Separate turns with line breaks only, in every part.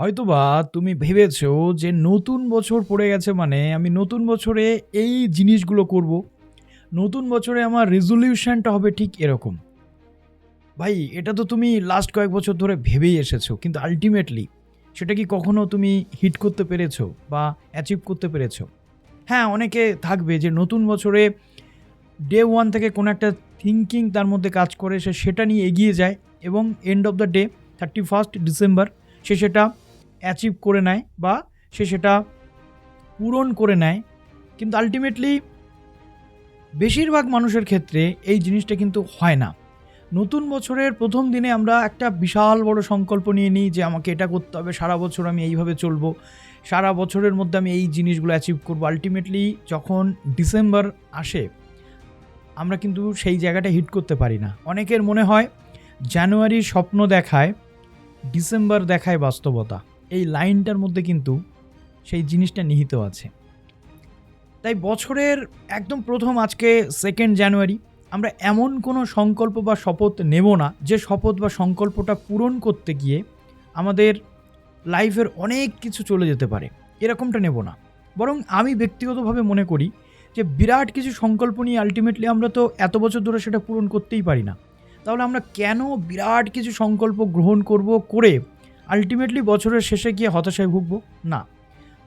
হয়তোবা তুমি ভেবেছো যে নতুন বছর পড়ে গেছে মানে আমি নতুন বছরে এই জিনিসগুলো করব। নতুন বছরে আমার রেজোলিউশনটা হবে ঠিক এরকম। ভাই এটা তো তুমি লাস্ট কয়েক বছর ধরে ভেবেই এসেছো। কিন্তু আল্টিমেটলি সেটা কি কখনো তুমি হিট করতে পেরেছো বা অ্যাচিভ করতে পেরেছো? হ্যাঁ, অনেকে থাকবে যে নতুন বছরে ডে 1 থেকে কোনো একটা থিংকিং তার মধ্যে কাজ করে সে সেটা নিয়ে এগিয়ে যায় এবং end of the day 31st December সে সেটা অ্যাচিভ করে নেয় বা সে সেটা পূরণ করে নেয়। কিন্তু আল্টিমেটলি বেশিরভাগ মানুষের ক্ষেত্রে এই জিনিসটা কিন্তু হয় না। নতুন বছরের ১ম দিনে আমরা একটা বিশাল বড় সংকল্প নিয়ে নিই যে আমাকে এটা করতে হবে, সারা বছর আমি এইভাবে চলবো। সারা বছরের মধ্যে আমি এই জিনিসগুলো অ্যাচিভ করবো। আল্টিমেটলি যখন ডিসেম্বর আসে আমরা কিন্তু সেই জায়গাটা হিট করতে পারি না। অনেকের মনে হয় জানুয়ারি স্বপ্ন দেখায়, ডিসেম্বর দেখায় বাস্তবতা। এই লাইনটার মধ্যে কিন্তু সেই জিনিসটা নিহিত আছে। তাই বছরের একদম প্রথম আজকে 2nd জানুয়ারি আমরা এমন কোনো সংকল্প বা শপথ নেব না যে শপথ বা সংকল্পটা পূরণ করতে গিয়ে আমাদের লাইফের অনেক কিছু চলে যেতে পারে, এরকমটা নেব না। বরং আমি ব্যক্তিগতভাবে মনে করি যে বিরাট কিছু সংকল্প নিয়ে আলটিমেটলি আমরা তো এত বছর ধরে সেটা পূরণ করতেই পারি না। তাহলে আমরা কেন বিরাট কিছু সংকল্প গ্রহণ করব, করে আলটিমেটলি বছরের শেষে গিয়ে হতাশায় ভুগব? না,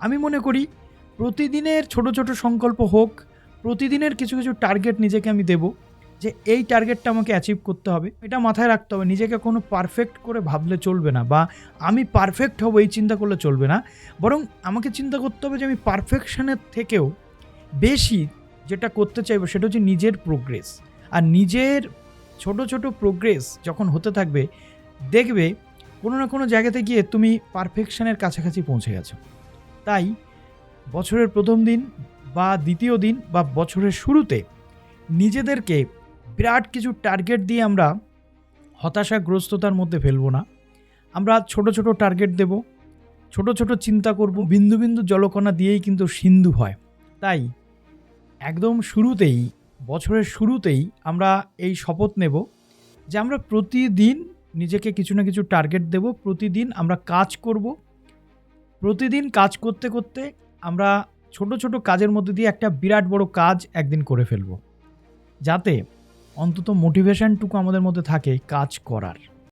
আমি মনে করি প্রতিদিনের ছোট ছোট সংকল্প হোক, প্রতিদিনের কিছু কিছু টার্গেট নিজেকে আমি দেব যে এই টার্গেটটা আমাকে অ্যাচিভ করতে হবে। এটা মাথায় রাখতে হবে, নিজেকে কোনো পারফেক্ট করে ভাবলে চলবে না বা আমি পারফেক্ট হব এই চিন্তা করলে চলবে না। বরং আমাকে চিন্তা করতে হবে যে আমি পারফেকশনের থেকেও বেশি যেটা করতে চাইবো সেটা হচ্ছে নিজের প্রোগ্রেস। আর নিজের ছোট ছোট প্রোগ্রেস যখন হতে থাকবে দেখবে কোনো না কোনো জায়গাতে গিয়ে তুমি পারফেকশনের কাছাকাছি পৌঁছে গেছো। তাই বছরের প্রথম দিন বা দ্বিতীয় দিন বা বছরের শুরুতে নিজেদেরকে বিরাট কিছু টার্গেট দিয়ে আমরা হতাশাগ্রস্ততার মধ্যে ফেলবো না। আমরা ছোট ছোট টার্গেট দেব, ছোট ছোট চিন্তা করব। বিন্দু বিন্দু জলকণা দিয়েই কিন্তু সিন্ধু হয়। তাই একদম শুরুতেই, বছরের শুরুতেই আমরা এই শপথ নেব যে আমরা প্রতিদিন নিজেকে কিছু না কিছু টার্গেট দেব, প্রতিদিন আমরা কাজ করব। প্রতিদিন কাজ করতে করতে আমরা ছোট ছোট কাজের মধ্যে দিয়ে একটা বিরাট বড় কাজ একদিন করে ফেলব, যাতে অন্তত মোটিভেশনটুকু আমাদের মধ্যে থাকে কাজ করার।